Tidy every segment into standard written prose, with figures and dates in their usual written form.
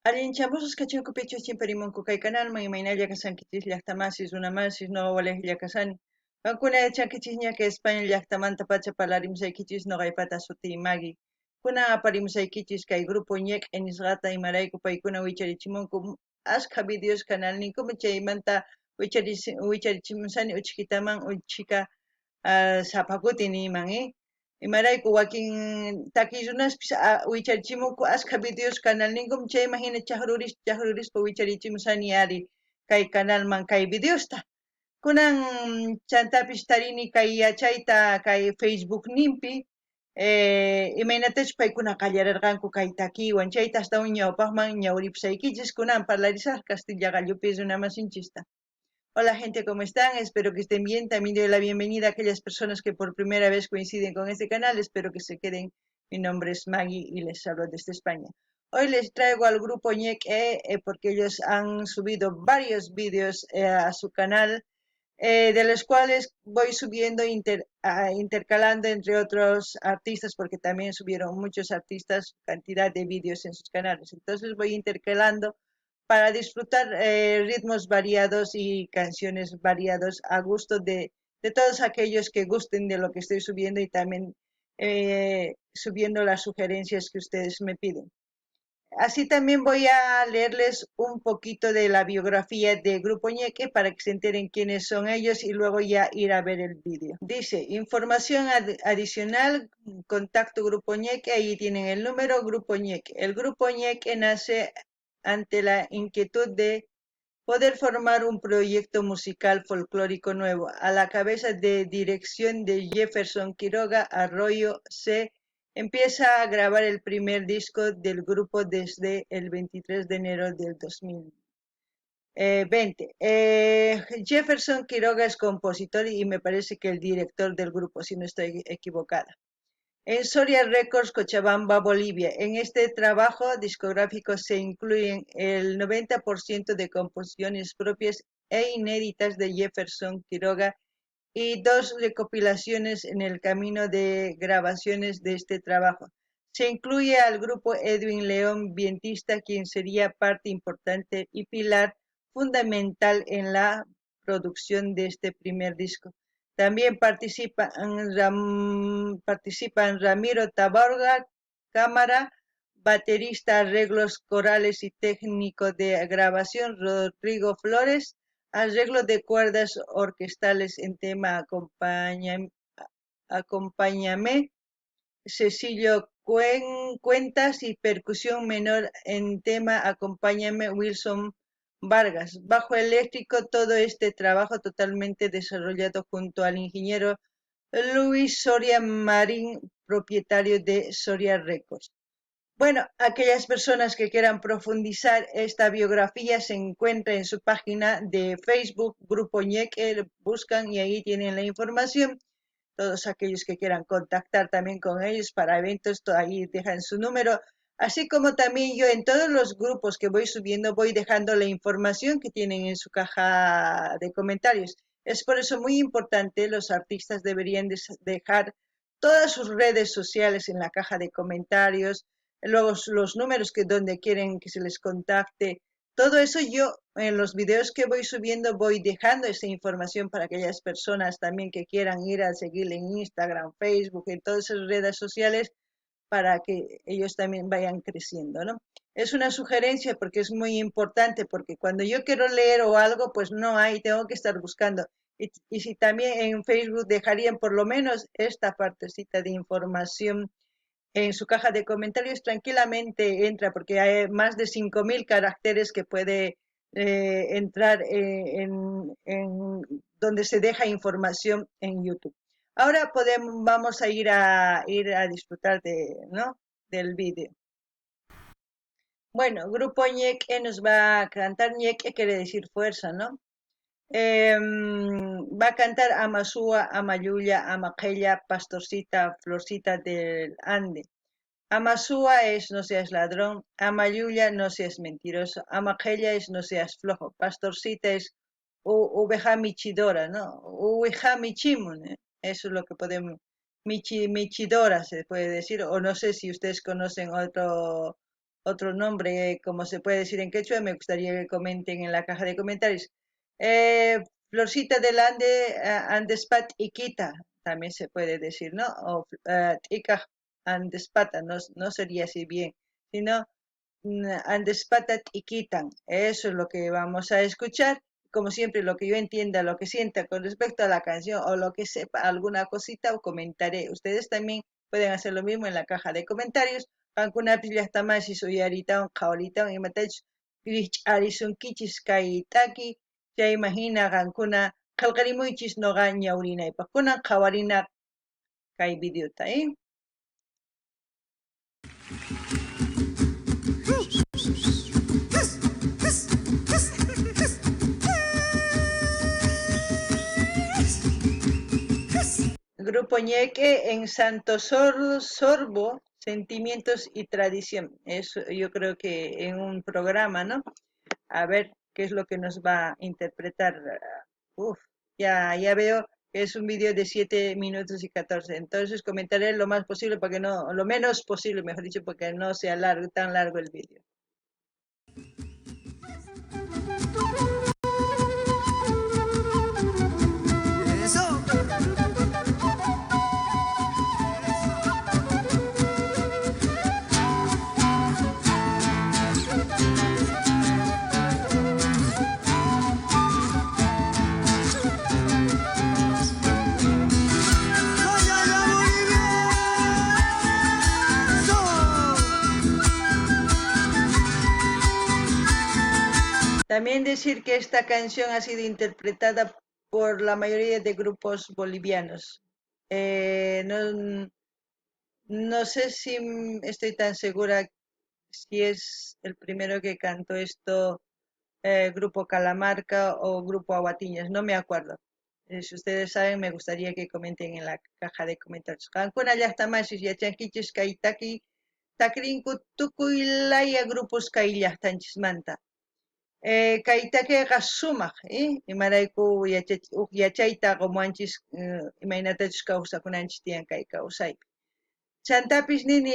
Allinchamusas kachunkupichus chimparimunku kay kanalman imaynalla kasankichis llaqtamasis runamasis noqawalej kasani. Kankuna yachankichis ñaka España llaqtamanta pacha parlarimusaykichis noqaypata suti Maggie. Kunan aparimusaykichis kay grupo ñeq nisqata imarayku paykuna wicharichimunku ashka videos kanalninkuma chaymanta wicharichimusani uchkitaman uchika sapakuti niyman, imarayku wakin takiy runaspis wicharichimunku ashka videos kanalninkum chayman hina chaqrurispa wicharichimusani ari kay kanalman kay videosta kunan chantapish tarini kay yachayta kay Facebook nimpi imaynatachu paykuna qallararqanku kay takiywan chayta astawan ñawpaqman ñawripusaykichis kunan parlarisaq Castilla gallupi runamasinchista. Hola gente, ¿cómo están? Espero que estén bien. También doy la bienvenida a aquellas personas que por primera vez coinciden con este canal. Espero que se queden. Mi nombre es Maggie y les hablo desde España. Hoy les traigo al grupo Ñeque porque ellos han subido varios vídeos a su canal, de los cuales voy subiendo, intercalando entre otros artistas, porque también subieron muchos artistas cantidad de vídeos en sus canales. Entonces voy intercalando para disfrutar ritmos variados y canciones variados a gusto de todos aquellos que gusten de lo que estoy subiendo y también subiendo las sugerencias que ustedes me piden. Así también voy a leerles un poquito de la biografía de Grupo Ñeque para que se enteren quiénes son ellos y luego ya ir a ver el vídeo. Dice, información adicional, contacto Grupo Ñeque, ahí tienen el número Grupo Ñeque. El Grupo Ñeque nace ante la inquietud de poder formar un proyecto musical folclórico nuevo. A la cabeza de dirección de Jefferson Quiroga Arroyo se empieza a grabar el primer disco del grupo desde el 23 de enero del 2020. Jefferson Quiroga es compositor y me parece que el director del grupo, si no estoy equivocada. En Soria Records, Cochabamba, Bolivia. En este trabajo discográfico se incluyen el 90% de composiciones propias e inéditas de Jefferson Quiroga y 2 recopilaciones en el camino de grabaciones de este trabajo. Se incluye al grupo Edwin León, vientista, quien sería parte importante y pilar fundamental en la producción de este primer disco. También participan Ramiro Taborga, cámara, baterista, arreglos corales y técnico de grabación, Rodrigo Flores, arreglo de cuerdas orquestales en tema Acompáñame, Cecilio Cuentas y percusión menor en tema Acompáñame, Wilson Vargas. Bajo eléctrico, todo este trabajo totalmente desarrollado junto al ingeniero Luis Soria Marín, propietario de Soria Records. Bueno, aquellas personas que quieran profundizar esta biografía se encuentra en su página de Facebook, Grupo Ñeque, buscan y ahí tienen la información. Todos aquellos que quieran contactar también con ellos para eventos, ahí dejan su número. Así como también yo en todos los grupos que voy subiendo voy dejando la información que tienen en su caja de comentarios. Es por eso muy importante, los artistas deberían dejar todas sus redes sociales en la caja de comentarios, luego los números que donde quieren que se les contacte. Todo eso yo en los videos que voy subiendo voy dejando esa información para aquellas personas también que quieran ir a seguirle en Instagram, Facebook, en todas esas redes sociales para que ellos también vayan creciendo, ¿no? Es una sugerencia porque es muy importante, porque cuando yo quiero leer o algo, pues no hay, tengo que estar buscando. Y si también en Facebook dejarían por lo menos esta partecita de información en su caja de comentarios, tranquilamente entra, porque hay más de 5.000 caracteres que puede entrar donde se deja información en YouTube. Ahora vamos a ir a disfrutar ¿no? del vídeo. Bueno, Grupo Ñeque nos va a cantar. Ñeque quiere decir fuerza, ¿no? Va a cantar Amasúa, Amayuya, Amaquella, Pastorcita, Florcita del Ande. Amasúa es no seas ladrón, Amayuya no seas mentiroso, Amaquella es no seas flojo, Pastorcita es oveja michidora, ¿no? Oveja michimun, ¿eh? Eso es lo que podemos, michidora se puede decir, o no sé si ustedes conocen otro nombre, como se puede decir en quechua, me gustaría que comenten en la caja de comentarios. Florcita del Ande, Andespat Iquita, también se puede decir, ¿no? O Tika Andespata, no, no sería así bien, sino Andespatat Iquitan. Eso es lo que vamos a escuchar. Como siempre, lo que yo entienda, lo que sienta con respecto a la canción o lo que sepa, alguna cosita, o comentaré. Ustedes también pueden hacer lo mismo en la caja de comentarios. Kankuna hasta más y soy ahorita, ahorita, y matach, grich arison kichis kai taki, ya imagina kankuna, kalkarimuichis no gaña urina y pakuna, kawarina kai videota, ¿eh? Grupo Ñeque en Sorbo, Sentimientos y Tradición. Eso yo creo que en un programa, ¿no? A ver qué es lo que nos va a interpretar. Uf, ya veo que es un vídeo de 7 minutos y 14. Entonces comentaré lo más posible para que no, lo menos posible, mejor dicho, para que no sea largo, tan largo el vídeo. También decir que esta canción ha sido interpretada por la mayoría de grupos bolivianos. No, no sé si estoy tan segura si es el primero que cantó esto, Grupo Calamarca o Grupo Aguatiñas, no me acuerdo. Si ustedes saben, me gustaría que comenten en la caja de comentarios. Cancuna ya está más y ya chanquiches kaitaki, takrinku tukuylaya grupos kaillahtanchis manta. Kaytakiqa sumaq, imarayku yachayta qomuanchis, imaynatachus kawsakunanchis tiyan kay kawsaypi. Chantapis nini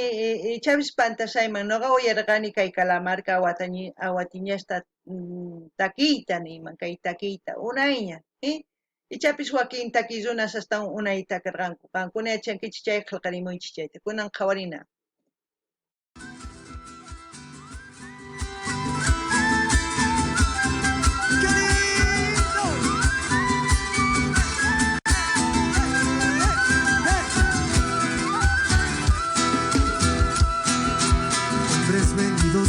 ichapish pantasayman noqa uyarqani kay Calamarca Awatiñasta takiyta niyman kay takiyta unayña, ichapish wakin takiyrunas hasta unayta karqanku qankuna yachankichis chay qillqarimuychis chayta kunan qhawarina.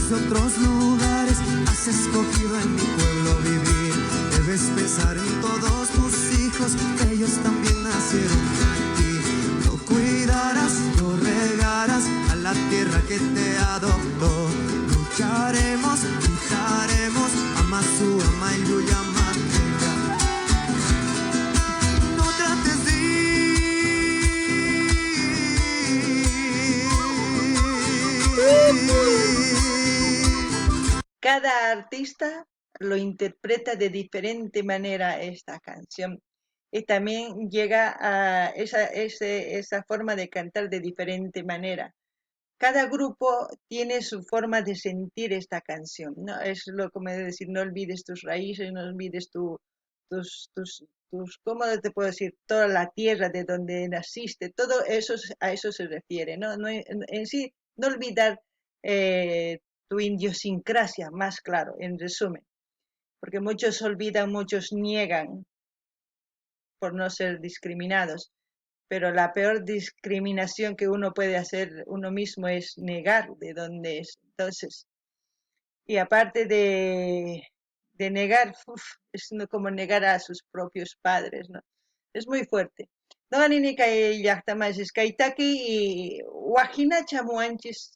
De otros lugares has escogido en mi pueblo vivir. Debes pensar en todos tus hijos, ellos también nacieron aquí. Lo cuidarás, lo regarás a la tierra que te adoptó. Lucharemos, gritaremos, Amasu, Amayuyama. No trates de Cada artista lo interpreta de diferente manera esta canción y también llega a esa forma de cantar de diferente manera. Cada grupo tiene su forma de sentir esta canción, ¿no? Es lo como decir, no olvides tus raíces, no olvides ¿cómo te puedo decir? Toda la tierra de donde naciste, todo eso a eso se refiere, ¿no? No en sí, no olvidar tu idiosincrasia, más claro, en resumen, porque muchos olvidan, muchos niegan por no ser discriminados, pero la peor discriminación que uno puede hacer uno mismo es negar de dónde es. Entonces, y aparte de negar, es como negar a sus propios padres, ¿no? Es muy fuerte. No ni kay llaqtamanchis es kaitaki y wajina chamuanchis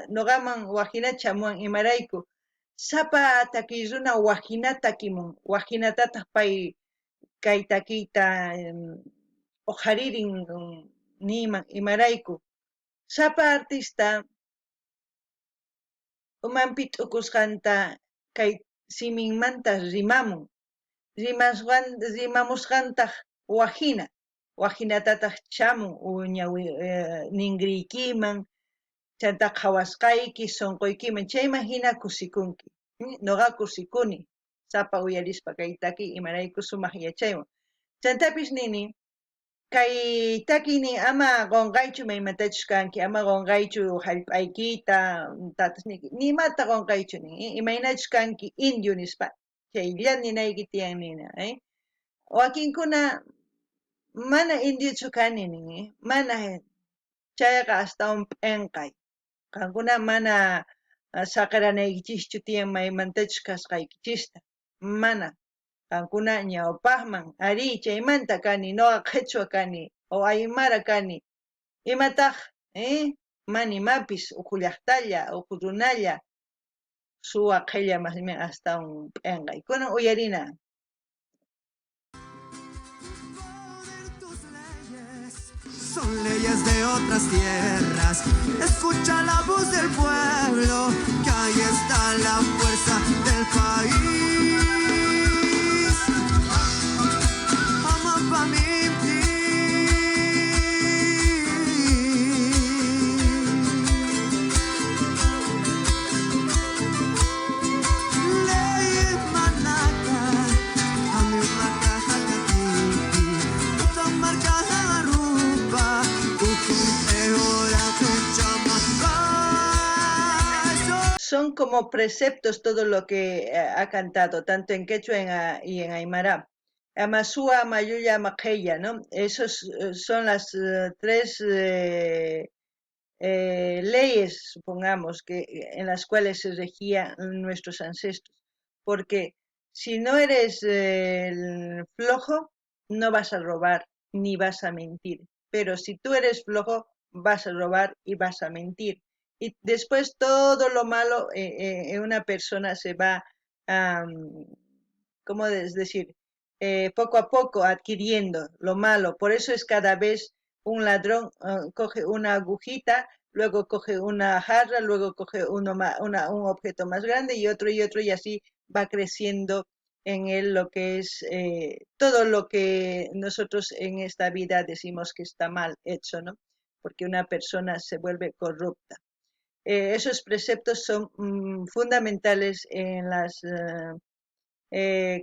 noqaman wajina chamuan imarayku sapa takiruna wajina takimun wajinatataq pay kay takiyta oqharirin niyman imarayku sapa artista umanpi t'ukusqanta kay siminmanta rimamun rimamusqantaq wajinatataq chamun ningriykiman chanta qhawasqayki sunquykiman chayman hina kusikunki. Noqa kusikuni sapa uyarispa kay taki imarayku sumaq yachaywan. Chantapis nini kay takiynin ama qunqaychu maymatachus kanki, ama qunqaychu hallp'aykita tatas nimata qunqaychu nin, imaynachus kanki indio nispa chaylla ninayki tiyan nina, wakinkuna mana indiochu kani nin, mana chayqa astawan p'inqay, qankuna mana saqiranaykichischu tiyan maymantachus kasqaykichista, mana qankuna ñawpaqman ari chaymanta kani noqa qhichwa kani o aymara kani imataq mana imapis uq llaqtalla uq runalla suwa qilla masmi astawan p'inqay kunan uyarina. Son leyes de otras tierras. Escucha la voz del pueblo, que ahí está la fuerza del país. Ama pa mí. Son como preceptos todo lo que ha cantado, tanto en quechua y en aymara. Amasúa, Amayuya, Amaqueya, ¿no? Esos son las tres leyes, supongamos, en las cuales se regían nuestros ancestros. Porque si no eres flojo, no vas a robar ni vas a mentir. Pero si tú eres flojo, vas a robar y vas a mentir. Y después todo lo malo en una persona se va, ¿cómo es decir? Poco a poco adquiriendo lo malo. Por eso es cada vez un ladrón coge una agujita, luego coge una jarra, luego coge un objeto más grande y otro, y así va creciendo en él lo que es todo lo que nosotros en esta vida decimos que está mal hecho, ¿no? Porque una persona se vuelve corrupta. Esos preceptos son fundamentales en las,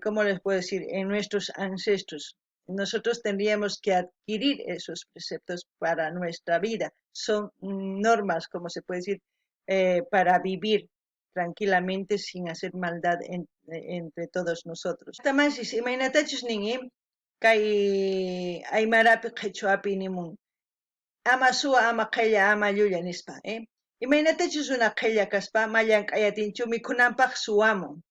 ¿cómo les puedo decir? En nuestros ancestros. Nosotros tendríamos que adquirir esos preceptos para nuestra vida. Son normas, como se puede decir, para vivir tranquilamente sin hacer maldad entre todos nosotros. Tamasis, imaynatachus ningi, kay aymarapi qhichwapi nimun, ama suwa, ama qilla, ama llulla nispa, imaynatachus una qilla kaspa, mallank'ayatinchu mikhunanpaq suwamun.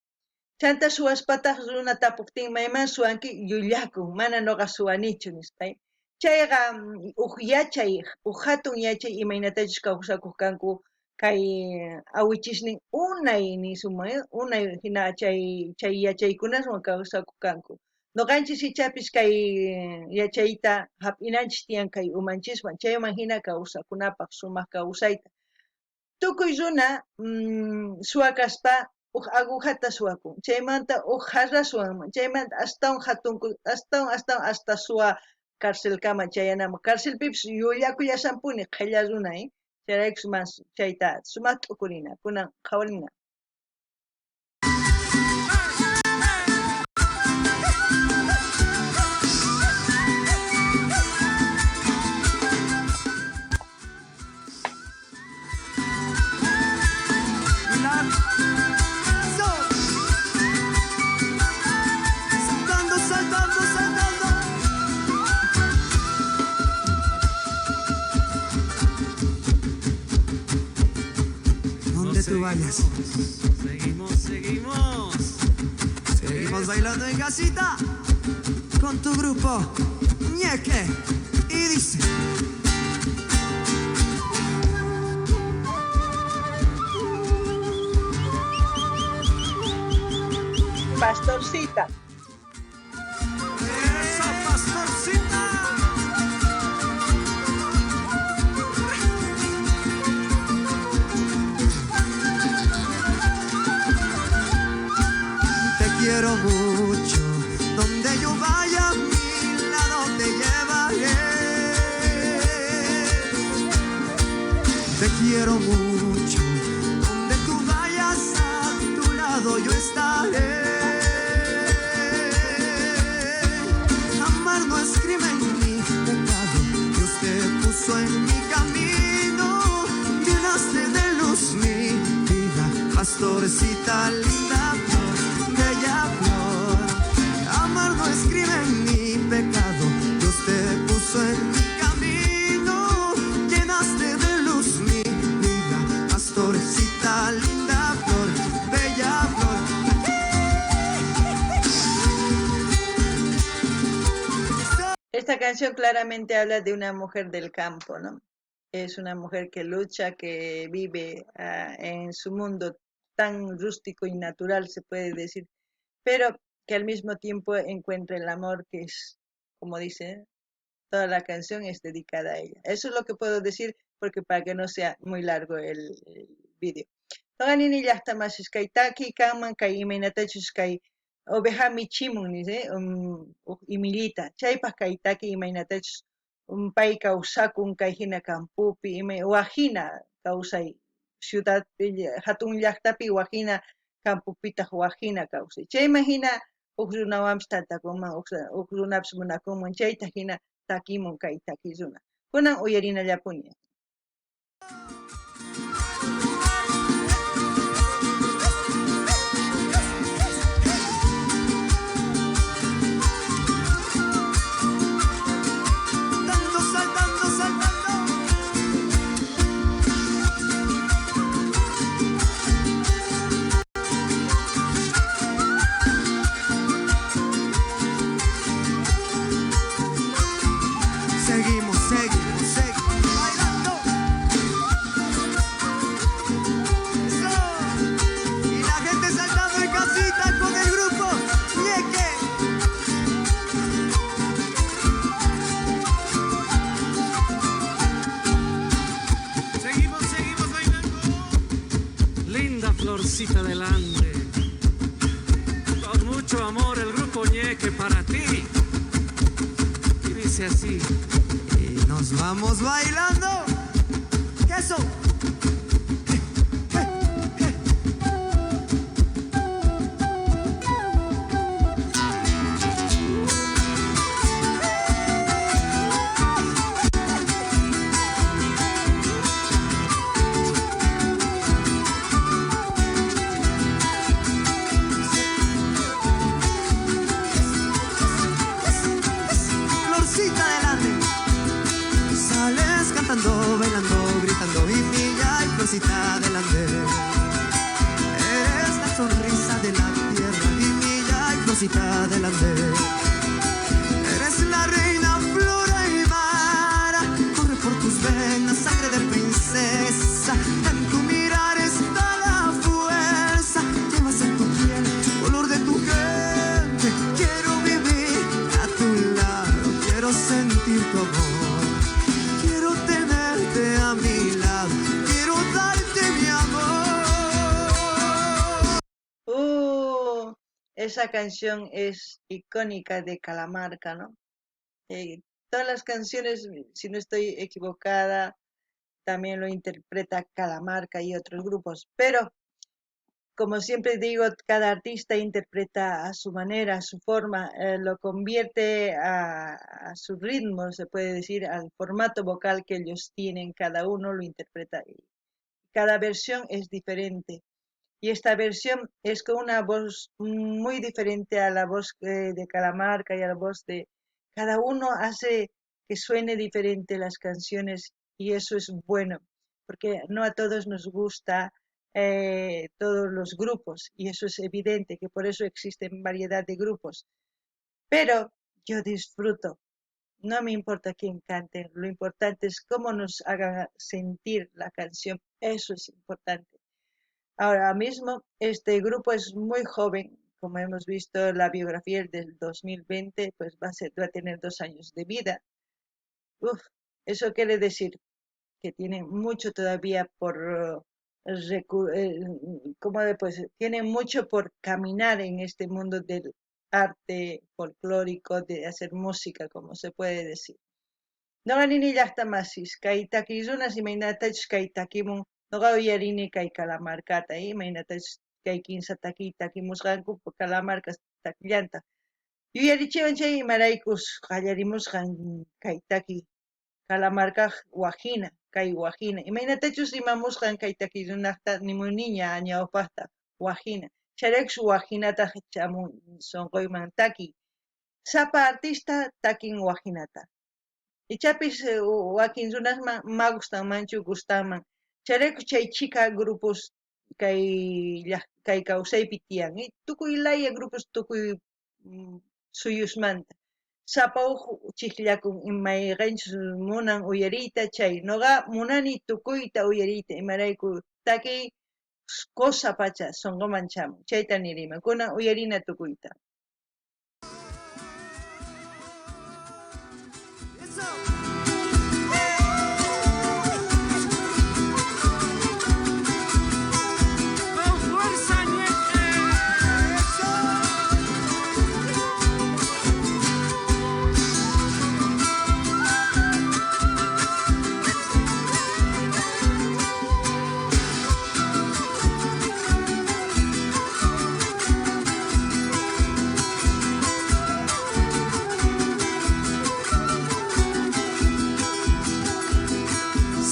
Chanta suwaspataq runa tapuktin mayman suwanki llullakun, mana noqa suwanichu nispa. Chayqa uq yachay, uq hatun yachay imaynatachus kawsakuq kanku kay awichisnin unay nisumay, unay hina chay yachaykunaswan kawsakuq kanku. Noqanchis ichapis kay yachayta hap'inanchis tiyan kay umanchiswan, chayman hina kawsakunapaq sumaq kawsayta. Tukuy runa suwakaspa uq agujata suwakun, chaymanta uq jarra suwanman, chaymanta astawan hatunku, astawan hasta suwa karcelkama chayanamun. Karcelpipis llullakullasampuni qilla runa, chayraykus mas chayta sumaq t'ukurina, kunan qhawarina. Tú vayas. Seguimos bailando en casita con tu grupo Ñeque y dice: Pastorcita. ¡Esa pastorcita! Quiero mucho, donde yo vaya, a mi lado te llevaré. Te quiero mucho. Donde tú vayas, a tu lado yo estaré. Amar no es crimen ni pecado, Dios te puso en mi camino. Llenaste de luz mi vida, pastorcita linda flor, bella flor. Amar no es crimen ni pecado, Dios te puso en mi camino. Llenaste de luz mi vida, pastorcita linda flor, bella flor. Esta canción claramente habla de una mujer del campo, ¿no? Es una mujer que lucha, que vive en su mundo tan rústico y natural, se puede decir, pero que al mismo tiempo encuentra el amor que es, como dice, toda la canción es dedicada a ella. Eso es lo que puedo decir, porque para que no sea muy largo el vídeo. Toganini llaqta masishkay taki kanman kay imaynatachus kay oveja michimun nice imillita chaypaq kay taki imaynatachus pay kawsakun kay hina kampupi wajina kawsay ciudad hatun llaqtapi wajina kampupitaq wajina kawsay chayman hina runawanpis tantakunman runapas munakunman chayta hina takimun kay taki runa kunan uyarinallapuni. Seguimos, seguimos, seguimos bailando. Eso. Y la gente saltando en casita con el grupo Ñeque. Seguimos, seguimos bailando. Linda florcita del Ande. Con mucho amor el grupo Ñeque para ti. Y dice así. Y nos vamos bailando. ¿Qué eso? Florcita delante, sales cantando, bailando, gritando y milla y florcita delante. Eres la sonrisa de la tierra y milla y florcita delante. Eres la reina flora y mara, corre por tus venas sangre de princesa. En tu mirar está la fuerza, llevas en tu piel color de tu gente. Quiero vivir a tu lado, quiero sentir tu amor, quiero tenerte a mi lado, quiero darte mi amor. Esa canción es icónica de Calamarca, ¿no? Todas las canciones, si no estoy equivocada, también lo interpreta Calamarca y otros grupos, pero como siempre digo, cada artista interpreta a su manera, a su forma, lo convierte a su ritmo, se puede decir, al formato vocal que ellos tienen, cada uno lo interpreta. Y cada versión es diferente. Y esta versión es con una voz muy diferente a la voz de Calamarca y a la voz de... Cada uno hace que suene diferente las canciones y eso es bueno, porque no a todos nos gusta todos los grupos y eso es evidente, que por eso existen variedad de grupos. Pero yo disfruto, no me importa quién cante, lo importante es cómo nos haga sentir la canción, eso es importante. Ahora mismo este grupo es muy joven, como hemos visto la biografía del 2020, pues va a tener 2 años de vida. Uf, eso quiere decir que tiene mucho todavía por pues tiene mucho por caminar en este mundo del arte folclórico, de hacer música, como se puede decir. Noqa nini llaqtamasis kay takiy imaynatachus kay takimun noqa uyarini kay Calamarcata imaynatachus kay kimsa takiy takimusqanku Calamarca takillanta yuyarichiwan chay imaraykus qallarimusqan kay takiy Calamarcaq wajina kay wajina imaynatachus rimamusqan kay takiy runaqta nimuniña ñawpaqta wajina chayraykus wajinata chamun sunquyman takiy sapa artista takin wajinata ichapis wakin runasman ma gustanmanchu gustanman chayrayku chay chika grupos kay kawsaypi tiyan tukuy laya grupos tukuy suyusmanta sapa huk chiqllakun imayqanchus munan uyariyta chay noqa munani tukuyta uyariyta imarayku takiy cosa pacha sunquman chamun chayta niriman kunan uyarina tukuyta. Con fuerza, ñeque.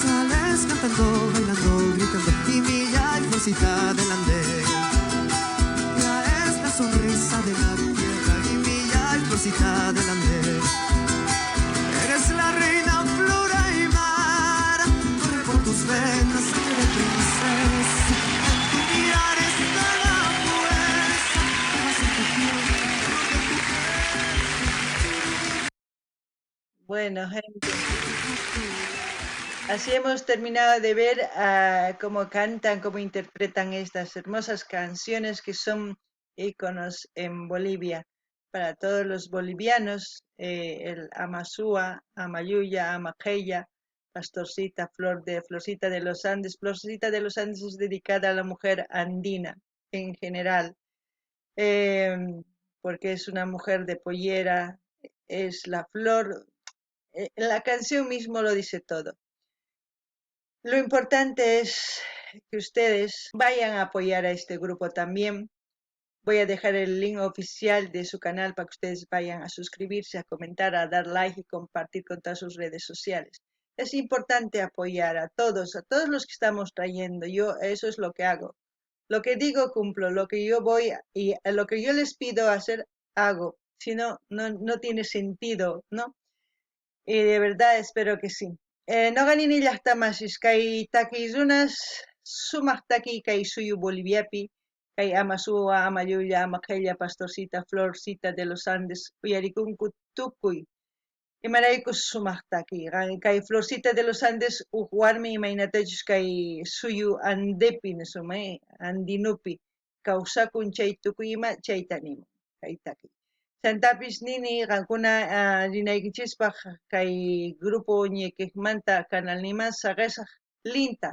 Sales cantando, bailando, gritando y milla y florcita del andén. Ya es la sonrisa de la tierra y milla y florcita del andén. Eres la reina, flora y mar, corre por tus venas, sangre de princesa. En tu mirar está la fuerza, llevas en tu piel. Bueno, gente, así hemos terminado de ver cómo cantan, cómo interpretan estas hermosas canciones que son íconos en Bolivia. Para todos los bolivianos, el Amasúa, Amayuya, Amaqueya, Pastorcita, Florcita de los Andes. Florcita de los Andes es dedicada a la mujer andina en general, porque es una mujer de pollera, es la flor. La canción mismo lo dice todo. Lo importante es que ustedes vayan a apoyar a este grupo también. Voy a dejar el link oficial de su canal para que ustedes vayan a suscribirse, a comentar, a dar like y compartir con todas sus redes sociales. Es importante apoyar a todos los que estamos trayendo. Yo eso es lo que hago. Lo que digo cumplo, lo que yo voy y lo que yo les pido hacer hago. Si no, no tiene sentido, ¿no? Y de verdad espero que sí. No ganini llaqtamasis kay takiy sumaq takiy kay suyu Boliviapi kay Amasúa, Amayuya, Amaqueya, Pastorcita, Florcita de los Andes uyarikunku tukuy imaraykus sumaq takiy kay Florcita de los Andes huk warmi imaynatachus kay suyu Andepi nisumay Andinupi kawsakun chay tukuy ima chayta nimun kay takiy Chantapis nini qankuna rinaykichispaq kay grupo ñeqejmanta canal nima saqesaq linta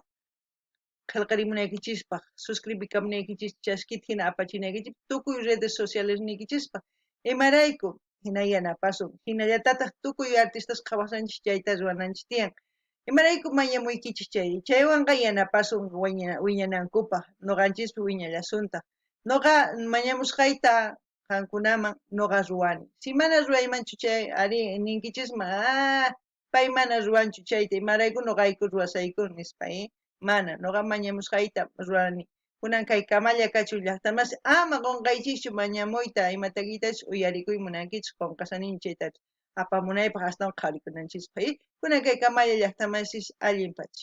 qillqarimunaykichispaq suscribikamunaykichis chaskita hina apachinaykichis tukuy redes sociales nikichispaq imarayku hina yanapasun hinallatataq tukuy artistas qhawaqsanchis chayta ruwananchis tiyan imarayku mañamuykichis chaywanqa yanapasun wiñanankupaq nuqanchispi wiñallasuntaq noqa mañamusqayta qankunaman noqa ruwani si mana ruraymanchu chay ari ninkichisma pay mana ruwanchu chayta imarayku noqayku ruwasaykuni nispa mana noqa mañamusqayta rurani kunan kay kamalla kachu llaqtamas ama qunqaychischu mañamuyta imatakitachu uyarikuy munankichis qunqasanin chayta apamunaypaq astawan qharikunanchis kunan kay kamalla llaqtamasis allinpach